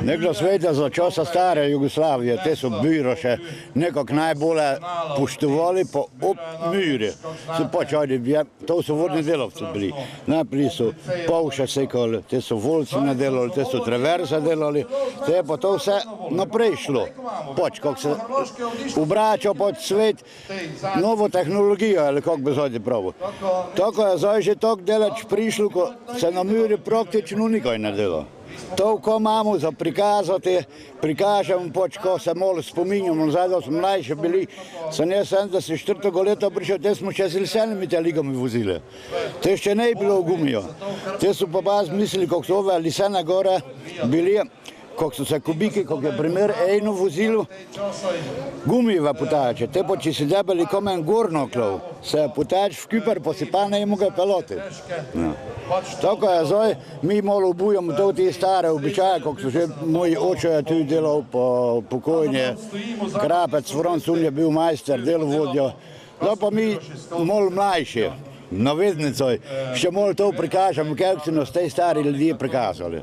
Nekdo sveta za časa stare Jugoslavije, te so biro še nekako najbolje poštovali po obmiri. Se pač, to so vodni delavci bili. Najprej so povše sekali, te so volci nadelali, te so traverse delali, te je pa to vse naprej šlo. Pač, kako se obrača pod svet, novo tehnologijo, ali kako bi zdaj pravil. Tako je zdaj že tako delač prišlo, ko se na muri praktično nikaj ne dela. To, ko imamo za prikazati, prikažemo, pač, ko se malo spominjamo, nazaj, da smo mlajši bili, sem jaz 74. leta prišel, te smo še z lesenimi teligami vozili. Te še ne je bilo v gumijo. Te so pa baz mislili, kako so ove lesene gore bili, kako so se kubiki, kako je primer eno vozilo, gumijeva potače. Te pa, če si debeli komen gorno klov, se potač v Kyper posipa, ne mogo peloti. Tako je zdaj, mi malo obujamo to te stare običaje, kako so že moji očeje tu delal pokojnje. Krapec, Franc, on je bil majster, delovodja. Zdaj pa mi malo mlajši, naveznicoj, še malo to prikažemo, kako so nas te stari ljudje prikazali.